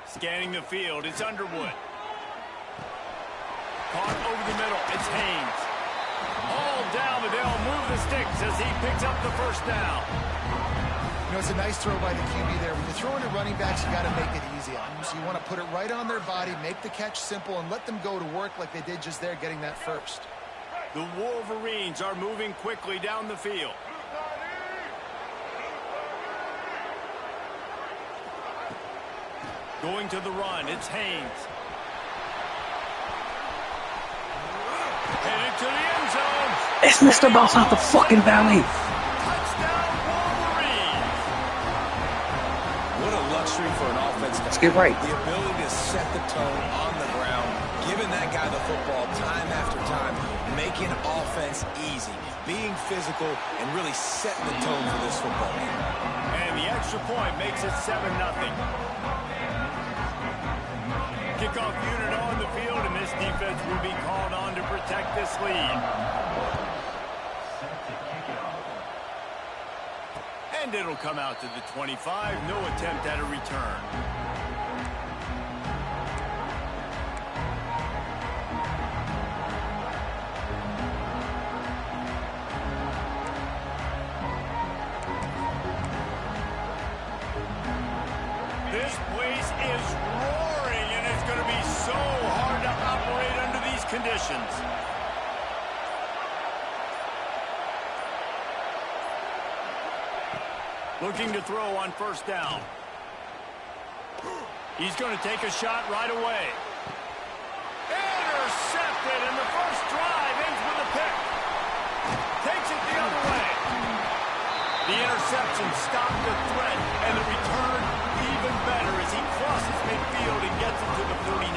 Scanning the field, it's Underwood. Caught over the middle, it's Haynes. All down, but they'll move the sticks as he picks up the first down. You know, it's a nice throw by the QB there. When you're throwing to running backs, you got to make it easy on them. So you want to put it right on their body, make the catch simple, and let them go to work like they did just there, getting that first. The Wolverines are moving quickly down the field. Going to the run, it's Haynes. Headed to the end zone. It's Mr. Boss out the fucking valley. Touchdown, Wolverines. What a luxury for an offense. Let's get right. The ability to set the tone on the ground, giving that guy the football time after time, making offense easy, being physical, and really setting the tone for this football game. And the extra point makes it 7-0. Kickoff unit on the field, and this defense will be called on to protect this lead. And it'll come out to the 25. No attempt at a return. This place is roaring, and it's going to be so hard to operate under these conditions. Looking to throw on first down. He's going to take a shot right away. Intercepted, and the first drive ends with a pick. Takes it the other way. The interception stopped the threat, and the return even better as he crosses midfield and gets it to the 49.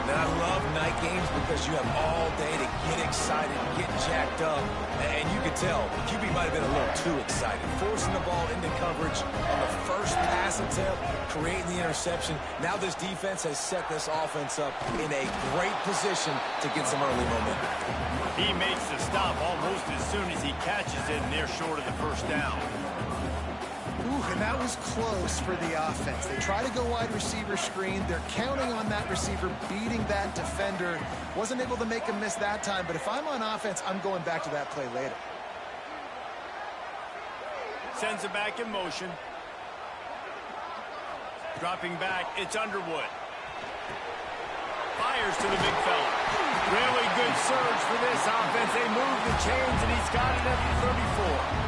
Now, I love night games because you have all day to get excited, get jacked up, and you can tell the QB might have been a little too excited. Forcing the ball into coverage on the first pass attempt, creating the interception. Now this defense has set this offense up in a great position to get some early momentum. He makes the stop almost as soon as he catches it, and they're short of the first down. Ooh, and that was close for the offense. They try to go wide receiver screen. They're counting on that receiver beating that defender. Wasn't able to make him miss that time, but if I'm on offense, I'm going back to that play later. Sends it back in motion. Dropping back, it's Underwood. Fires to the big fella. Really good surge for this offense. They move the chains, and he's got it at the 34.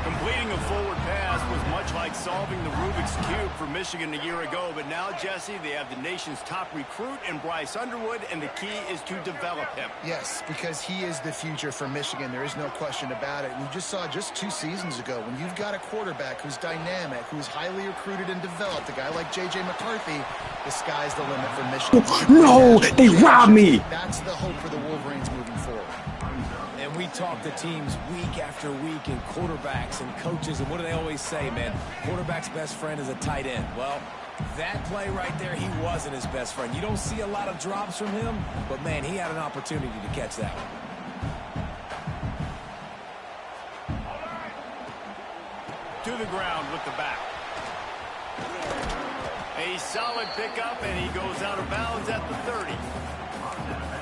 Completing a forward pass was much like solving the Rubik's Cube for Michigan a year ago, but now, Jesse, they have the nation's top recruit in Bryce Underwood, and the key is to develop him. Yes, because he is the future for Michigan. There is no question about it. And you just saw just 2 seasons ago when you've got a quarterback who's dynamic, who's highly recruited and developed, a guy like J.J. McCarthy, the sky's the limit for Michigan. No, they robbed me. That's the hope for the Wolverines moving forward. And we talk to teams week after week and quarterbacks and coaches, and what do they always say, man? Quarterback's best friend is a tight end. Well, that play right there, he wasn't his best friend. You don't see a lot of drops from him, but, man, he had an opportunity to catch that one. To the ground with the back. A solid pickup, and he goes out of bounds at the 30.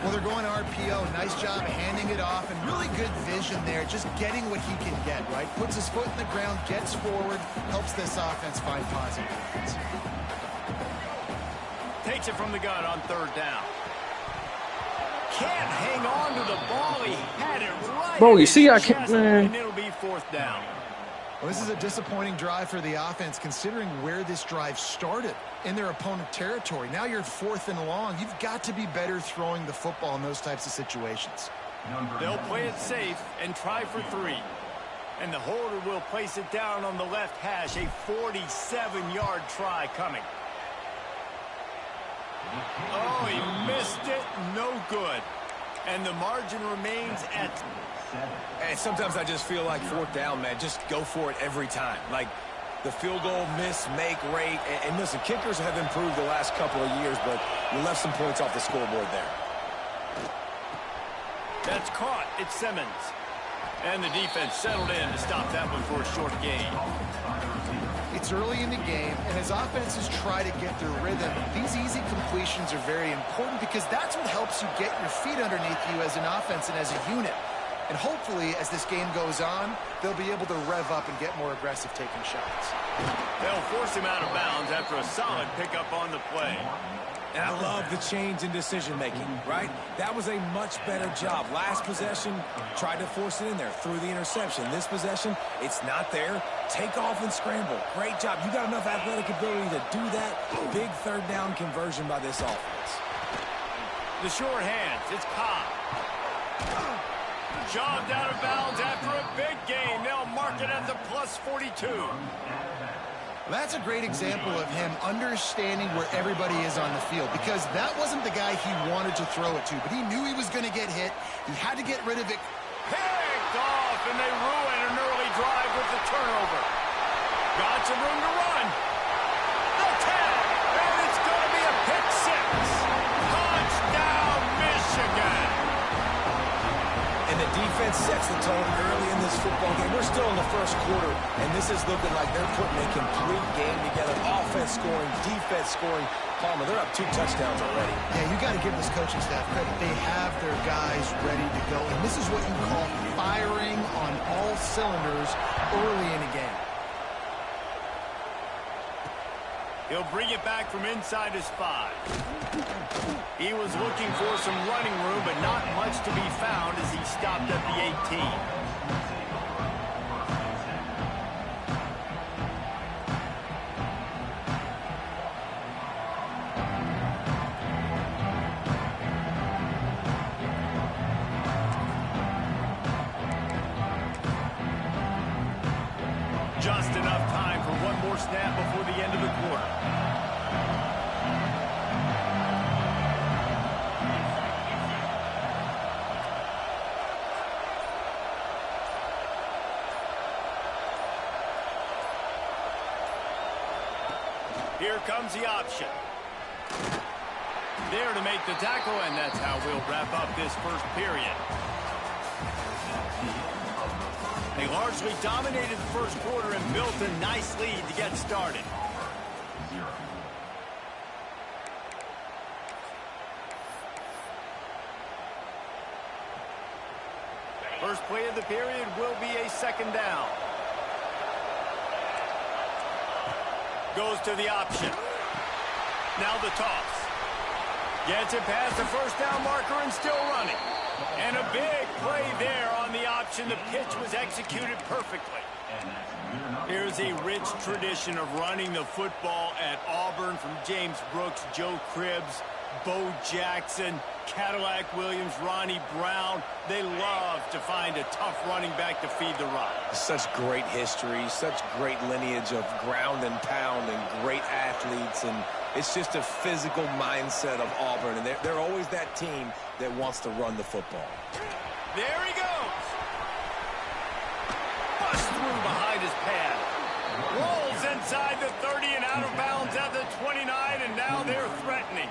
Well, they're going RPO. Nice job handing it off, and really good vision there, just getting what he can get, right? Puts his foot in the ground, gets forward, helps this offense find positive defense. Takes it from the gun on third down. Can't hang on to the ball. He had it right. Bro, you see I can't, man. And it'll be fourth down. Well, this is a disappointing drive for the offense, considering where this drive started in their opponent territory. Now you're 4th and long. You've got to be better throwing the football in those types of situations. They'll play it safe and try for 3. And the holder will place it down on the left hash. A 47-yard try coming. Oh, he missed it. No good. And the margin remains at... And sometimes I just feel like 4th down, man. Just go for it every time. Like the field goal miss, make rate. And listen, kickers have improved the last couple of years, but you left some points off the scoreboard there. That's caught. It's Simmons. And the defense settled in to stop that one for a short gain. It's early in the game, and as offenses try to get their rhythm, these easy completions are very important because that's what helps you get your feet underneath you as an offense and as a unit. And hopefully, as this game goes on, they'll be able to rev up and get more aggressive taking shots. They'll force him out of bounds after a solid pickup on the play. And I love the change in decision-making, right? That was a much better job. Last possession, tried to force it in there, threw the interception. This possession, it's not there. Take off and scramble. Great job. You got enough athletic ability to do that. Big third down conversion by this offense. The short hands, it's Cobb. Jogged out of bounds after a big gain. They'll mark it at the plus 42. That's a great example of him understanding where everybody is on the field because that wasn't the guy he wanted to throw it to, but he knew he was going to get hit. He had to get rid of it. Picked off, and they ruin an early drive with the turnover. Got some room to run. The tag, and it's going to be a pick six. Touchdown, Michigan. And the defense sets the tone early in this football game. We're still in the first quarter, and this is looking like they're putting a complete game together. Offense scoring, defense scoring. Palmer, they're up 2 touchdowns already. Yeah, you got to give this coaching staff credit. They have their guys ready to go, and this is what you call firing on all cylinders early in a game. He'll bring it back from inside his 5. He was looking for some running room, but not much to be found as he stopped at the 18. Just enough time for one more snap before the end of the quarter. Here comes the option. There to make the tackle, and that's how we'll wrap up this first period. They largely dominated the first quarter and built a nice lead to get started. First play of the period will be a second down. Goes to the option. Now the toss. Gets it past the first down marker and still running. And a big play there on the option. The pitch was executed perfectly. Here's a rich tradition of running the football at Auburn from James Brooks, Joe Cribbs, Bo Jackson, Cadillac Williams, Ronnie Brown. They love to find a tough running back to feed the run. Such great history, such great lineage of ground and pound and great athletes. And it's just a physical mindset of Auburn. And they're always that team that wants to run the football. There he goes. Bust through behind his pad. Rolls inside the 30 and out of bounds at the 29, and now they're threatening.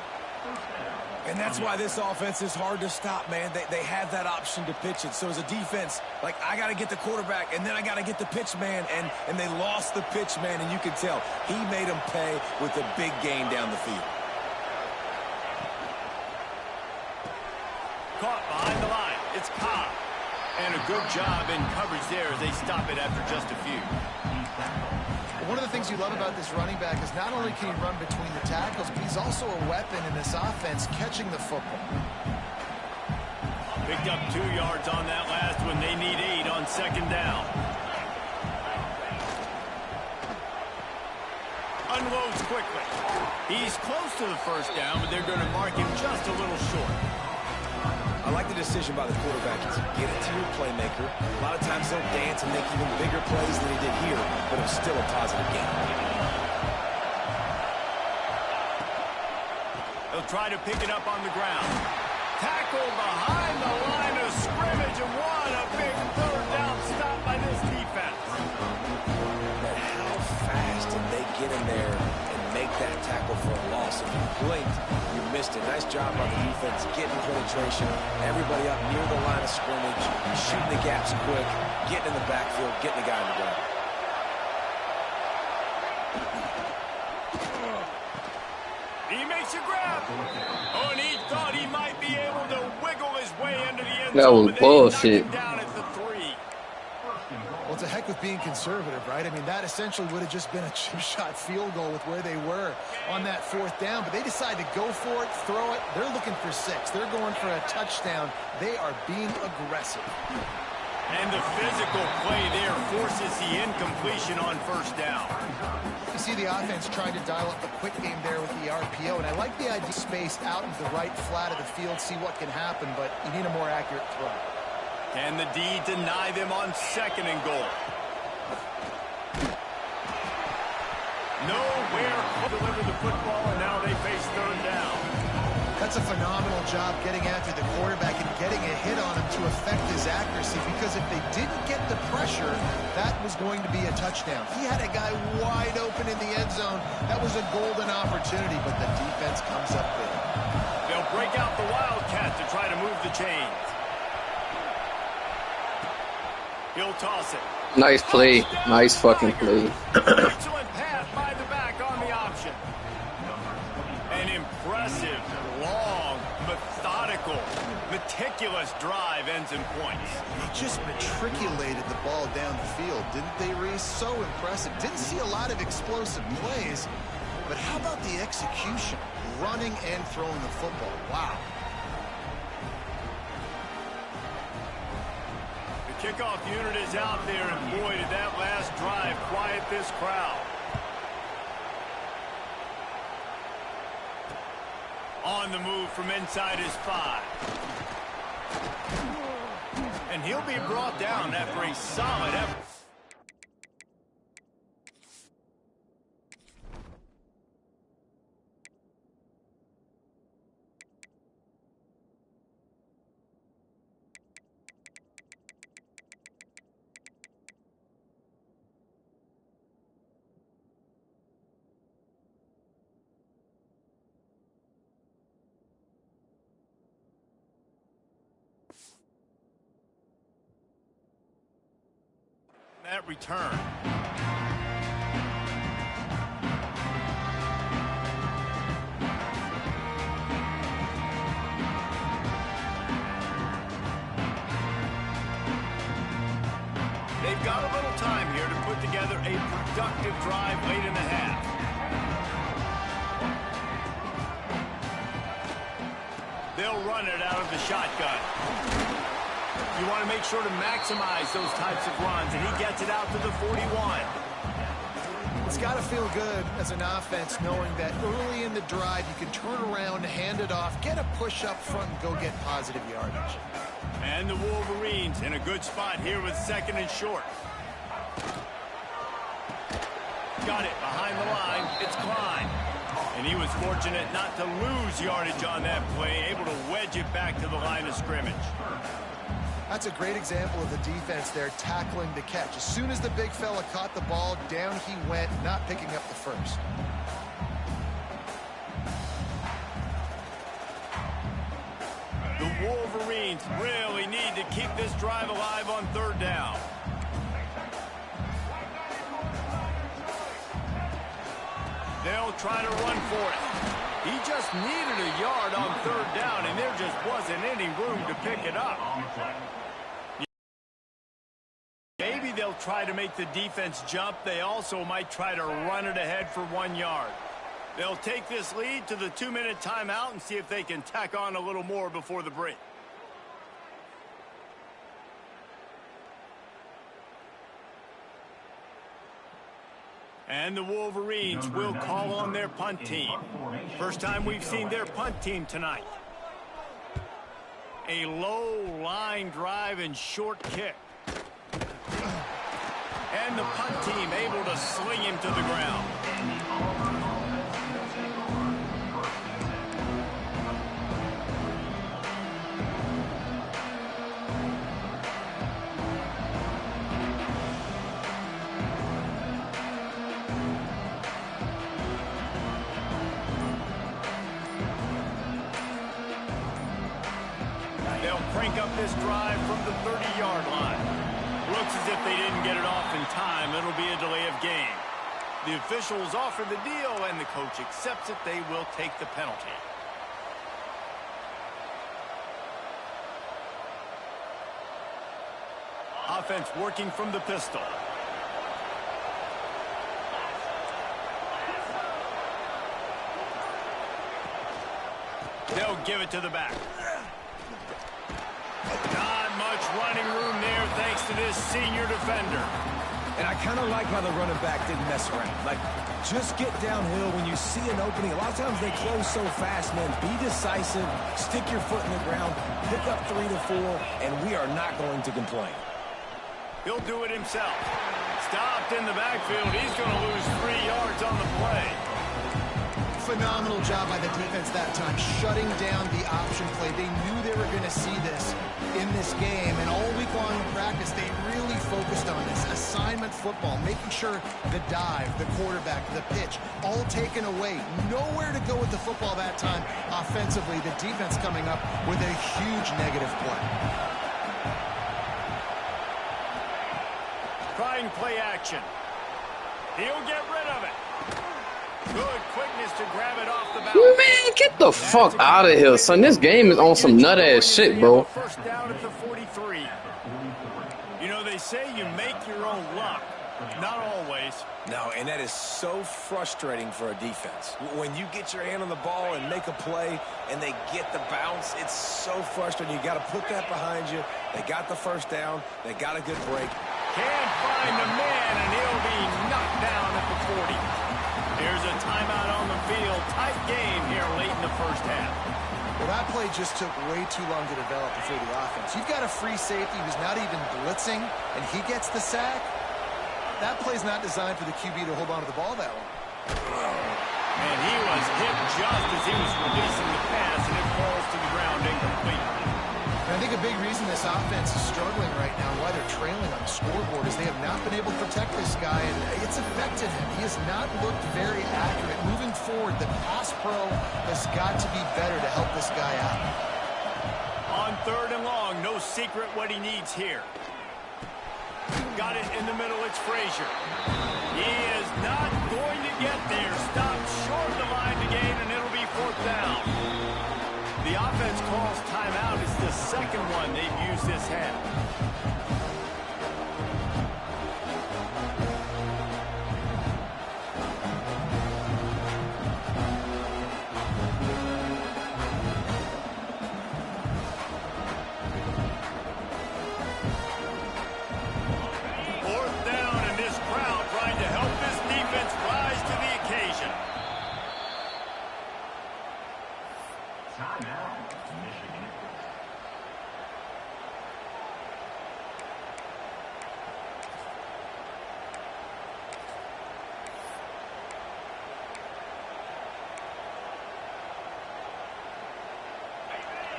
And that's why this offense is hard to stop, man. They have that option to pitch it. So as a defense, like, I got to get the quarterback, and then I got to get the pitch man, and they lost the pitch man, and you can tell he made them pay with a big gain down the field. Caught behind the line. It's Cobb. And a good job in coverage there as they stop it after just a few. One of the things you love about this running back is not only can he run between the tackles, but he's also a weapon in this offense catching the football. Picked up 2 yards on that last one. They need 8 on second down. Unloads quickly. He's close to the first down, but they're going to mark him just a little short. I like the decision by the quarterback to get it to your playmaker. A lot of times they'll dance and make even bigger plays than he did here, but it was still a positive game. They'll try to pick it up on the ground. Tackle behind the line of scrimmage, and what a big third down stop by this defense. But how fast did they get in there and make that tackle for a loss? If you blinked, you missed it. Nice job by the defense getting penetration. Everybody up near the line of scrimmage, shooting the gaps quick, getting in the backfield, getting the guy on the ground. He makes a grab. Oh, and he thought he might be able to wiggle his way into the end That zone, was but they knocked bullshit. him down at the 3. Well, it's a heck with being conservative, right? I mean, that essentially would have just been a chip-shot field goal with where they were on that 4th down, but they decided to go for it, throw it. They're looking for 6. They're going for a touchdown. They are being aggressive. And the physical play there forces the incompletion on 1st down. You see the offense trying to dial up the quick game there with the RPO, and I like the idea of space out into the right flat of the field, see what can happen, but you need a more accurate throw. And the D deny them on 2nd and goal. Nowhere to deliver the football, and now they face 3rd down. That's a phenomenal job getting after the quarterback and getting a hit on him to affect his accuracy, because if they didn't get the pressure, that was going to be a touchdown. He had a guy wide open in the end zone. That was a golden opportunity, but the defense comes up big. They'll break out the Wildcat to try to move the chains. He'll toss it. Nice play. Nice fucking play. Excellent pass by the back on the option. An impressive, long, methodical, meticulous drive ends in points. They just matriculated the ball down the field, didn't they, Reese? So impressive. Didn't see a lot of explosive plays, but how about the execution? Running and throwing the football. Wow. The kickoff unit is out there, and boy, did that last drive quiet this crowd. On the move from inside his 5. And he'll be brought down after a solid effort. That return. They've got a little time here to put together a productive drive late in the half. They'll run it out of the shotgun. You want to make sure to maximize those types of runs, and he gets it out to the 41. It's got to feel good as an offense knowing that early in the drive you can turn around, hand it off, get a push up front, and go get positive yardage. And the Wolverines in a good spot here with 2nd and short. Got it behind the line. It's Klein. And he was fortunate not to lose yardage on that play, able to wedge it back to the line of scrimmage. That's a great example of the defense there tackling the catch. As soon as the big fella caught the ball, down he went, not picking up the first. The Wolverines really need to keep this drive alive on 3rd down. They'll try to run for it. He just needed a yard on 3rd down, and there just wasn't any room to pick it up. Maybe they'll try to make the defense jump. They also might try to run it ahead for 1 yard. They'll take this lead to the 2-minute timeout and see if they can tack on a little more before the break. And the Wolverines will call on their punt team. First time we've seen their punt team tonight. A low line drive and short kick. And the punt team able to sling him to the ground. They'll crank up this drive from the 30-yard line. Looks as if they didn't get it off in time. It'll be a delay of game. The officials offer the deal, and the coach accepts it. They will take the penalty. Offense working from the pistol. They'll give it to the back. Not much running room there thanks to this senior defender. And I kind of like how the running back didn't mess around. Like, just get downhill when you see an opening. A lot of times they close so fast, man. Be decisive, stick your foot in the ground, pick up 3 to 4, and we are not going to complain. He'll do it himself. Stopped in the backfield. He's going to lose 3 yards on the play. Phenomenal job by the defense that time, shutting down the option play. They knew they were going to see this in this game, and all week long in practice, they really focused on this. Assignment football, making sure the dive, the quarterback, the pitch, all taken away. Nowhere to go with the football that time offensively. The defense coming up with a huge negative play. Trying play action. He'll get rid of it. Good quickness to grab it off the bounce. Man, get the fuck out of here, son. This game is on some nut ass shit, bro. First down at the 43. You know, they say you make your own luck. Not always. No, and that is so frustrating for a defense. When you get your hand on the ball and make a play and they get the bounce, it's so frustrating. You got to put that behind you. They got the first down. They got a good break. Can't find the man, and he'll be knocked down at the 40. Here's a timeout on the field. Tight game here late in the first half. Well, that play just took way too long to develop for the offense. You've got a free safety who's not even blitzing, and he gets the sack. That play's not designed for the QB to hold on to the ball that long. And he was hit just as he was releasing the pass, and it falls to the ground incomplete. And I think a big reason this offense is struggling right now, why they're trailing on the scoreboard, is they have not been able to protect this guy, and it's affected him. He has not looked very accurate. Moving forward, the pass pro has got to be better to help this guy out. On 3rd and long, no secret what he needs here. Got it in the middle, it's Frazier. He is not going to get there. Stopped short of the line to gain, and it'll be 4th down. The offense calls timeout. It's the second one they've used this half.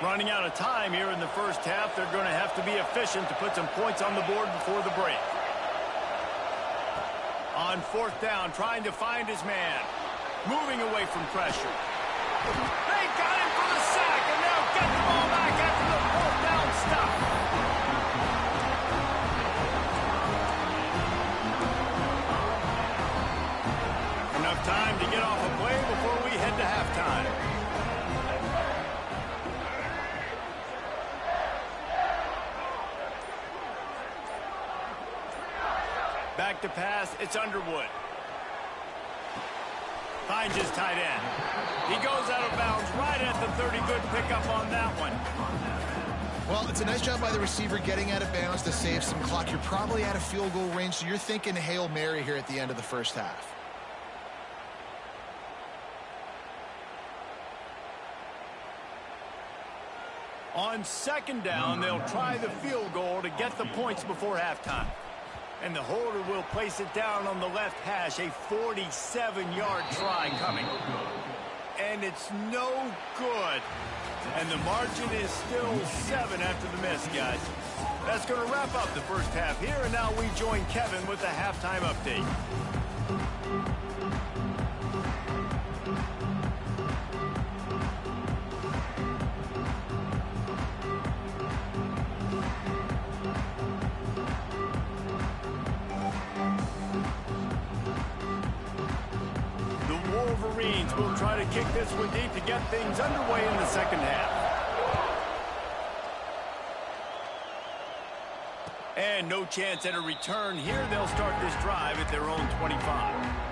Running out of time here in the first half. They're going to have to be efficient to put some points on the board before the break. On 4th down, trying to find his man. Moving away from pressure. They got him for the sack, and they'll get the ball back after the 4th down stop. Enough time to get off a play before we head to halftime. Back to pass, it's Underwood. Finds his tight end. He goes out of bounds right at the 30. Good pickup on that one. Well, it's a nice job by the receiver getting out of bounds to save some clock. You're probably out of field goal range, so you're thinking Hail Mary here at the end of the first half. On 2nd down, they'll try the field goal to get the points before halftime. And the holder will place it down on the left hash. A 47-yard try coming. And it's no good. And the margin is still 7 after the miss, guys. That's going to wrap up the first half here. And now we join Kevin with the halftime update. Wolverines will try to kick this one deep to get things underway in the second half. And no chance at a return here. They'll start this drive at their own 25.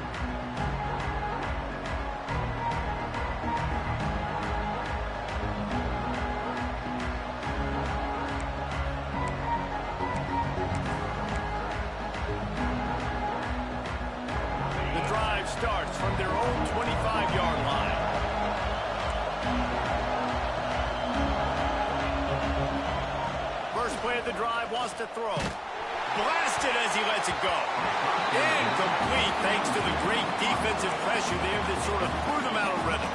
Starts from their own 25-yard line. First play of the drive, wants to throw. Blasted as he lets it go. Incomplete thanks to the great defensive pressure there that sort of threw them out of rhythm.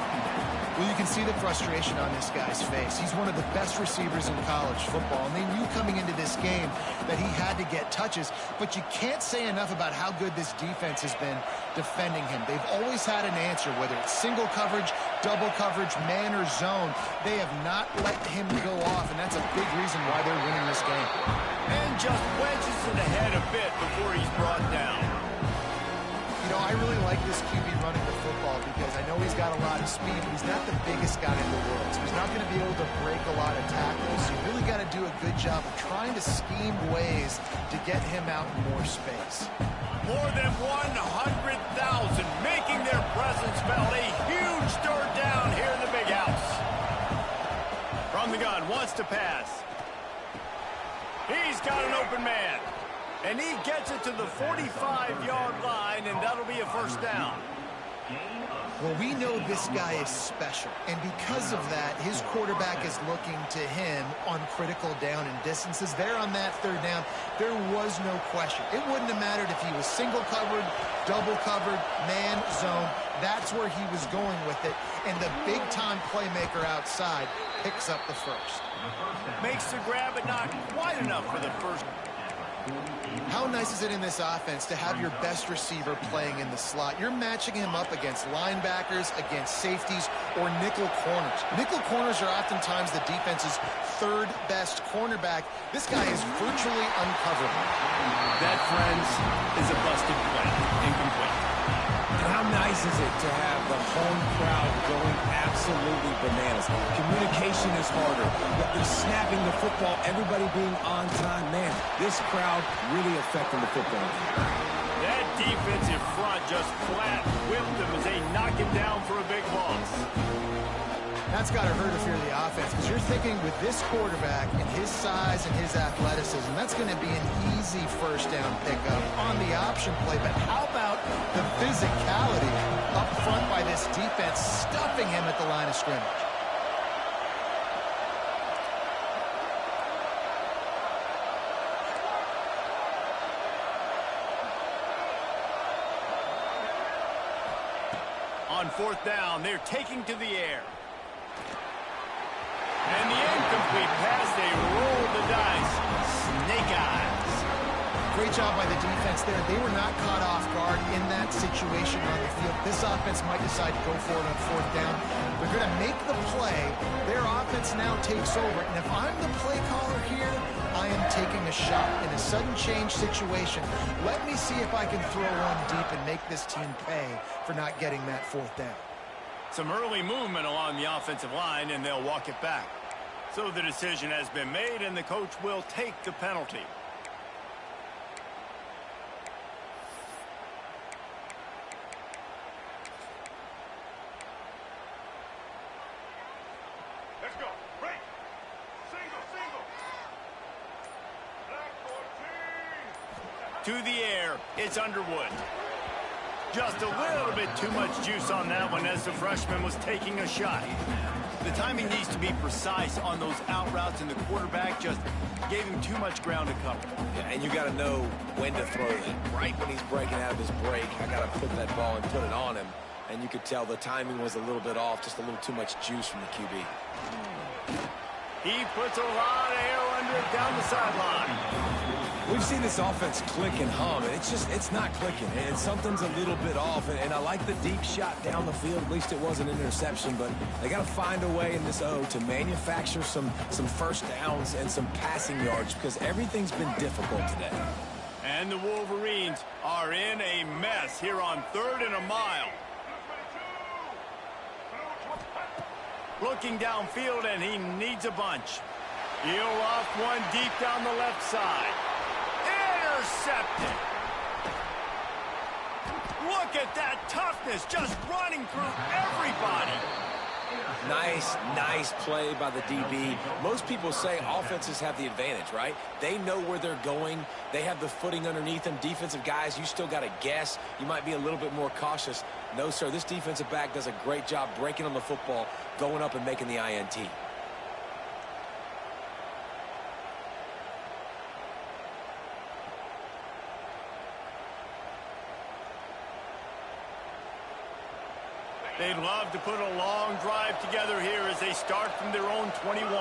Well, you can see the frustration on this guy's face. He's one of the best receivers in college football, and they knew coming into this game that he had to get touches, but you can't say enough about how good this defense has been defending him. They've always had an answer, whether it's single coverage, double coverage, man, or zone. They have not let him go off, and that's a big reason why they're winning this game. And just wedges it ahead a bit before he's brought down. You know, I really like this QB running the football because I know he's got a lot of speed, but he's not the biggest guy in the world. So he's not going to be able to break a lot of tackles. So you really got to do a good job of trying to scheme ways to get him out in more space. More than 100,000 making their presence felt. A huge third down here in the big house. From the gun, wants to pass. He's got an open man. And he gets it to the 45-yard line, and that'll be a first down. Well, we know this guy is special, and because of that, his quarterback is looking to him on critical down and distances. There on that third down, there was no question. It wouldn't have mattered if he was single covered, double covered, man, zone. That's where he was going with it, and the big-time playmaker outside picks up the first. Makes the grab, but not quite enough for the first. How nice is it in this offense to have your best receiver playing in the slot? You're matching him up against linebackers, against safeties, or nickel corners. Nickel corners are oftentimes the defense's third best cornerback. This guy is virtually uncoverable. That, friends, is a busted play. Incomplete. And how nice is it to have the home crowd going absolutely bananas? Communication is harder. The snapping the football, everybody being on time. Man, this crowd really affecting the football. That defensive front just flat whipped them as they knock it down for a big loss. That's got to hurt if you're the offense, because you're thinking with this quarterback and his size and his athleticism, that's going to be an easy first down pickup on the option play. But how about the physicality up front by this defense, stuffing him at the line of scrimmage? On fourth down, they're taking to the air. And the incomplete pass, they roll the dice. Snake eyes. Great job by the defense there. They were not caught off guard in that situation on the field. This offense might decide to go for it on fourth down. They're going to make the play. Their offense now takes over. And if I'm the play caller here, I am taking a shot in a sudden change situation. Let me see if I can throw one deep and make this team pay for not getting that fourth down. Some early movement along the offensive line, and they'll walk it back. So the decision has been made, and the coach will take the penalty. Let's go. Break. Single. Black 14. To the air, it's Underwood. Just a little bit too much juice on that one as the freshman was taking a shot. The timing needs to be precise on those out routes, and the quarterback just gave him too much ground to cover. Yeah, and you got to know when to throw that. Right when he's breaking out of his break, I got to put that ball and put it on him. And you could tell the timing was a little bit off, just a little too much juice from the QB. He puts a lot of air under it down the sideline. We've seen this offense click and hum, and it's not clicking, and something's a little bit off, and I like the deep shot down the field. At least it was an interception, but they got to find a way in this O to manufacture some first downs and some passing yards, because everything's been difficult today. And the Wolverines are in a mess here on 3rd and a mile. Looking downfield, and he needs a bunch. He'll off one deep down the left side. Intercepted. Look at that toughness, just running through everybody. Nice play by the DB. Most people say offenses have the advantage, right? They know where they're going. They have the footing underneath them. Defensive guys, you still got to guess. You might be a little bit more cautious. No, sir, this defensive back does a great job breaking on the football, going up and making the INT. They'd love to put a long drive together here as they start from their own 21.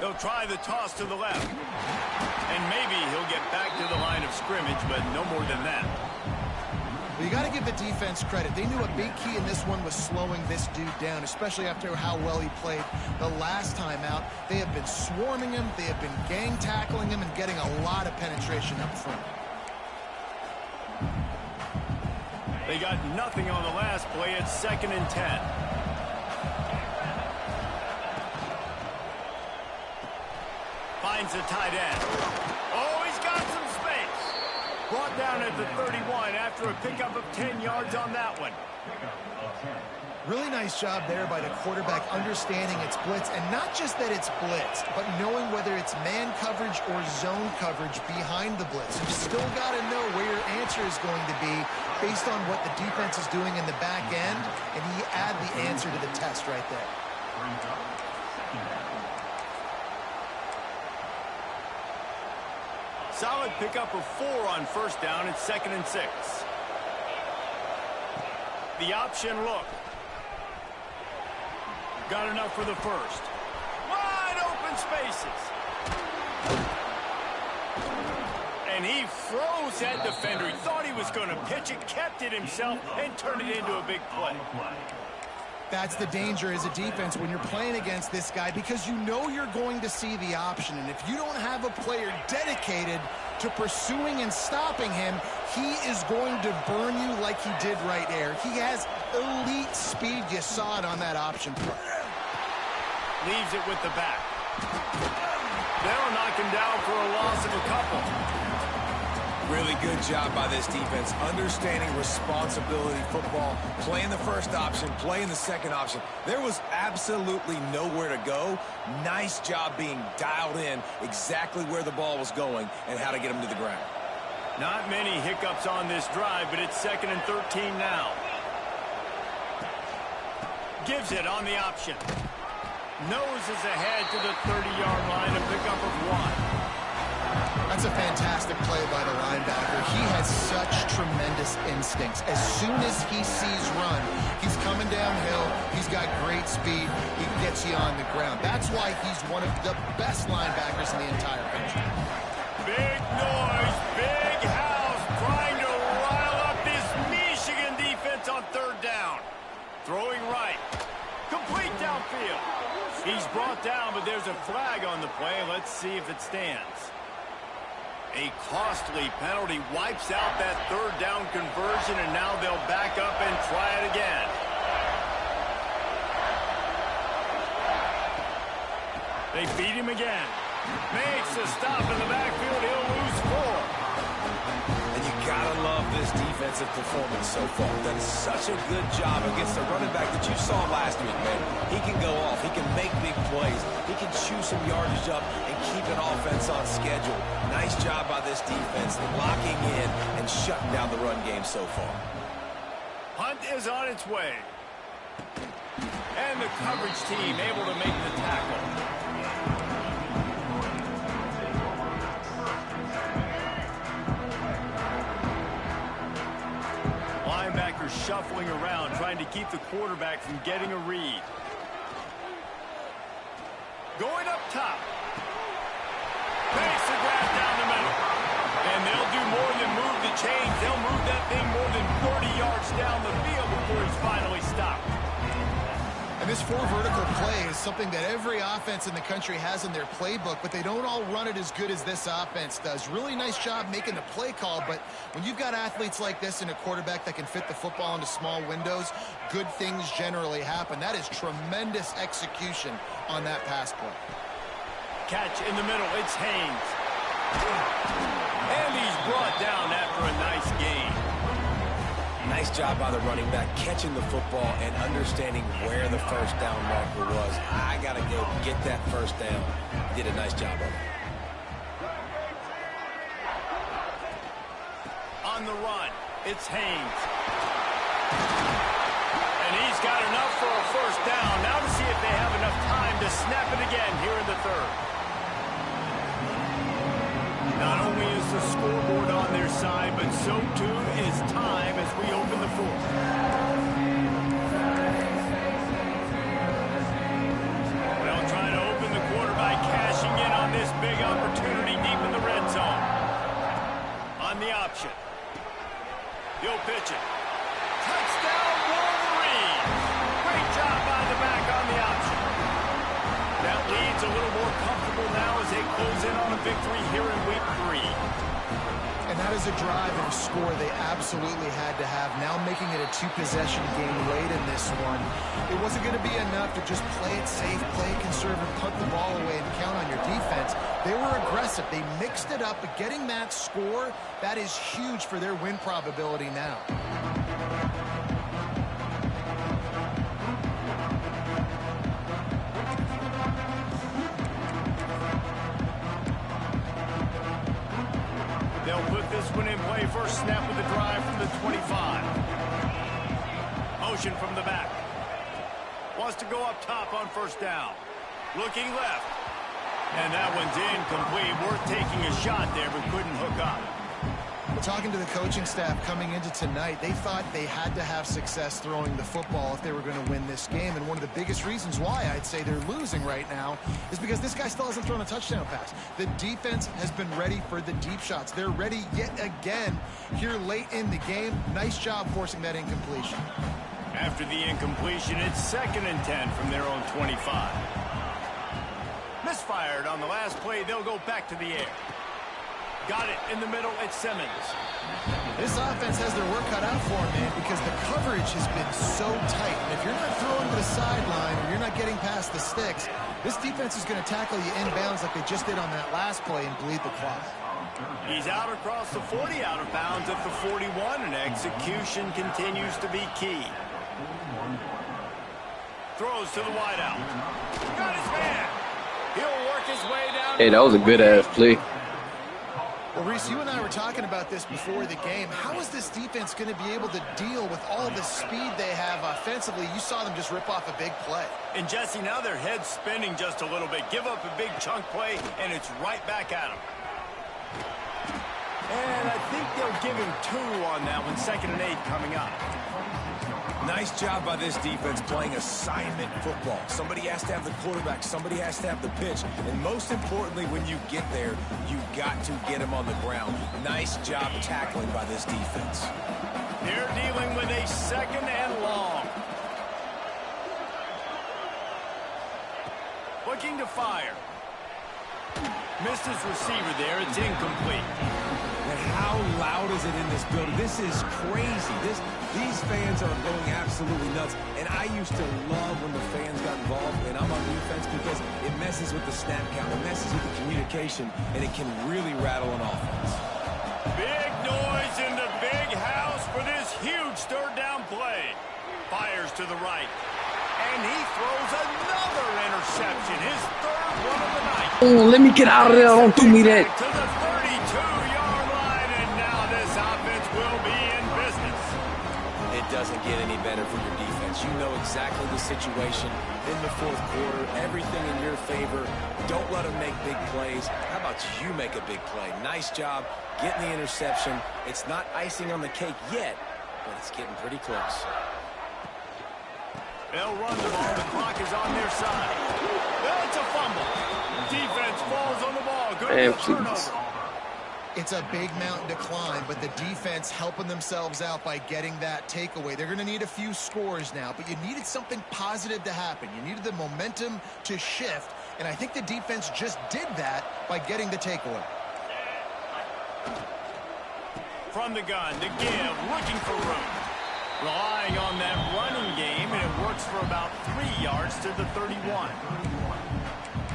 They'll try the toss to the left. And maybe he'll get back to the line of scrimmage, but no more than that. Well, you got to give the defense credit. They knew a big key in this one was slowing this dude down, especially after how well he played the last time out. They have been swarming him. They have been gang tackling him and getting a lot of penetration up front. They got nothing on the last play. It's 2nd and 10. Finds the tight end. Oh, he's got some space. Brought down at the 31 after a pickup of 10 yards on that one. Really nice job there by the quarterback understanding it's blitz, and not just that it's blitz, but knowing whether it's man coverage or zone coverage behind the blitz. You've still got to know where your answer is going to be based on what the defense is doing in the back end, and you add the answer to the test right there. Solid pickup of 4 on 1st down. It's 2nd and 6. The option look. Got enough for the 1st. Wide open spaces. And he froze that defender. He thought he was going to pitch it, kept it himself, and turned it into a big play. That's the danger as a defense when you're playing against this guy, because you know you're going to see the option. And if you don't have a player dedicated to pursuing and stopping him, he is going to burn you like he did right there. He has elite speed. You saw it on that option play. Leaves it with the back. They'll knock him down for a loss of a couple. Really good job by this defense, understanding responsibility football, playing the 1st option, playing the 2nd option. There was absolutely nowhere to go. Nice job being dialed in exactly where the ball was going and how to get him to the ground. Not many hiccups on this drive, but it's 2nd and 13 now. Gives it on the option. Noses ahead to the 30-yard line, a pickup of 1. That's a fantastic play by the linebacker. He has such tremendous instincts. As soon as he sees run, he's coming downhill. He's got great speed. He gets you on the ground. That's why he's one of the best linebackers in the entire country. Big noise, big house, trying to rile up this Michigan defense on 3rd down. Throwing right. Complete downfield. He's brought down, but there's a flag on the play. Let's see if it stands. A costly penalty wipes out that 3rd down conversion, and now they'll back up and try it again. They beat him again. Makes a stop in the backfield. He'll lose 4. And you gotta love this defensive performance so far. Done such a good job against the running back that you saw last week, man. He can go off. He can make big plays. He can chew some yardage up and keep an offense on schedule. Nice job by this defense locking in and shutting down the run game so far. Hunt is on its way. And the coverage team able to make the tackle. Linebackers shuffling around, trying to keep the quarterback from getting a read. Going up top. Makes the grab down the middle. And they'll do more than move the chains. They'll move that thing more than 40 yards down the field before he's finally stopped. I And this 4 vertical play is something that every offense in the country has in their playbook, but they don't all run it as good as this offense does. Really nice job making the play call, but when you've got athletes like this and a quarterback that can fit the football into small windows, good things generally happen. That is tremendous execution on that pass play. Catch in the middle. It's Haynes. And he's brought down after a nice gain. Nice job by the running back catching the football and understanding where the first down marker was. I got to go get that first down. Did a nice job of it. On the run, it's Haynes. And he's got enough for a first down. Now to see if they have enough time to snap it again here in the third. Not only is the scoreboard on their side, but so too is time as we open the fourth. They'll try to open the quarter by cashing in on this big opportunity deep in the red zone. On the option. He'll pitch it. Touchdown, Wolverine! Great job by the back on the option. That lead's a little more comfortable now as they close in on a victory here in week 3. And that is a drive and a score they absolutely had to have. Now making it a 2-possession game late in this one. It wasn't going to be enough to just play it safe, play it conservative, punt the ball away, and count on your defense. They were aggressive. They mixed it up, but getting that score, that is huge for their win probability now. They'll put this one in play. First snap of the drive from the 25. Motion from the back. Wants to go up top on first down. Looking left. And that one's incomplete. Worth taking a shot there, but couldn't hook up. Well, talking to the coaching staff coming into tonight, they thought they had to have success throwing the football if they were going to win this game. And one of the biggest reasons why I'd say they're losing right now is because this guy still hasn't thrown a touchdown pass. The defense has been ready for the deep shots. They're ready yet again here late in the game. Nice job forcing that incompletion. After the incompletion, it's 2nd and 10 from their own 25. Misfired on the last play. They'll go back to the air. Got it in the middle. It's Simmons. This offense has their work cut out for them, man, because the coverage has been so tight. And if you're not throwing to the sideline or you're not getting past the sticks, this defense is going to tackle you inbounds like they just did on that last play and bleed the clock. He's out across the 40, out of bounds at the 41, and execution continues to be key. Throws to the wideout. Got his man. He'll work his way down. Hey, that was a good-ass play. Well, Reese, you and I were talking about this before the game. How is this defense going to be able to deal with all the speed they have offensively? You saw them just rip off a big play. And, Jesse, now their head's spinning just a little bit. Give up a big chunk play, and it's right back at them. And I think they'll give him 2 on that one. 2nd and 8 coming up. Nice job by this defense playing assignment football. Somebody has to have the quarterback. Somebody has to have the pitch. And most importantly, when you get there, you got to get him on the ground. Nice job tackling by this defense. They're dealing with a 2nd and long. Looking to fire. Missed his receiver there. It's incomplete. And how loud is it in this building? This is crazy. These fans are going absolutely nuts. And I used to love when the fans got involved, and I'm on defense because it messes with the snap count, it messes with the communication, and it can really rattle an offense. Big noise in the big house for this huge 3rd down play. Fires to the right. And he throws another interception. His 3rd one of the night. Oh, let me get out of there. Don't do me that. To the 32-yard line, and now this offense will be in business. It doesn't get any better for your defense. You know exactly the situation in the 4th quarter. Everything in your favor. Don't let them make big plays. How about you make a big play? Nice job getting the interception. It's not icing on the cake yet, but it's getting pretty close. They'll run the ball. The clock is on their side. Well, it's a fumble. Defense falls on the ball. Good Man, turnover. It's a big mountain to climb, but the defense helping themselves out by getting that takeaway. They're going to need a few scores now, but you needed something positive to happen. You needed the momentum to shift, and I think the defense just did that by getting the takeaway. From the gun, the give, looking for room. Relying on that running game, and it works for about 3 yards to the 31.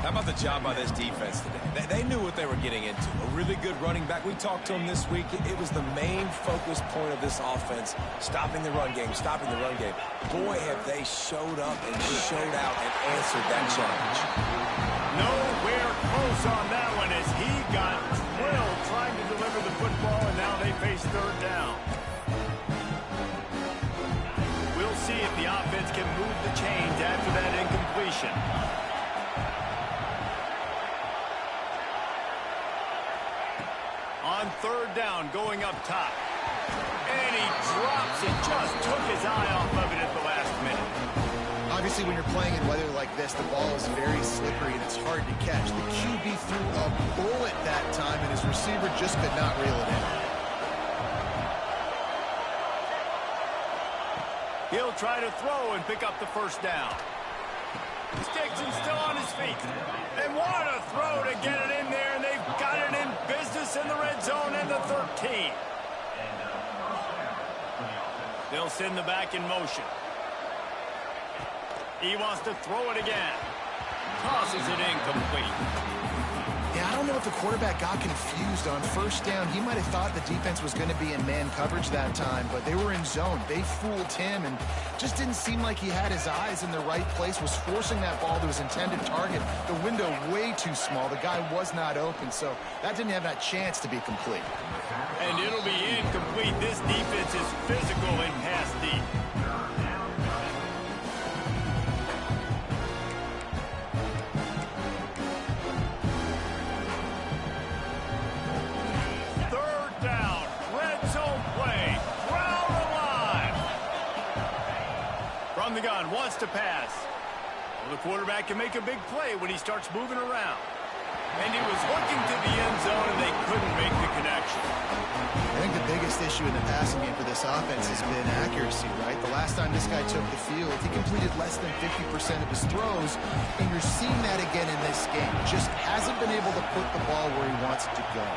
How about the job by this defense today? They knew what they were getting into. A really good running back. We talked to him this week. It was the main focus point of this offense, stopping the run game, stopping the run game. Boy, have they showed up and showed out and answered that challenge. Nowhere close on that one as he got drilled trying to deliver the football, and now they face third down. We'll see if the offense can move the chains after that incompletion. On third down, going up top. And he drops it, just took his eye off of it at the last minute. Obviously, when you're playing in weather like this, the ball is very slippery and it's hard to catch. The QB threw a bullet that time, and his receiver just could not reel it in. He'll try to throw and pick up the first down. Dixon's still on his feet. And what a throw to get it in there, and they've got it in business in the red zone and the 13. They'll send the back in motion. He wants to throw it again. Tosses it incomplete. Yeah, I don't know if the quarterback got confused on first down. He might have thought the defense was going to be in man coverage that time, but they were in zone. They fooled him and just didn't seem like he had his eyes in the right place, was forcing that ball to his intended target. The window way too small. The guy was not open, so that didn't have that chance to be complete. And it'll be incomplete. This defense is physical and pass deep. From the gun, wants to pass. Well, the quarterback can make a big play when he starts moving around. And he was looking to the end zone, and they couldn't make the connection. I think the biggest issue in the passing game for this offense has been accuracy, right? The last time this guy took the field, he completed less than 50% of his throws, and you're seeing that again in this game. Just hasn't been able to put the ball where he wants it to go.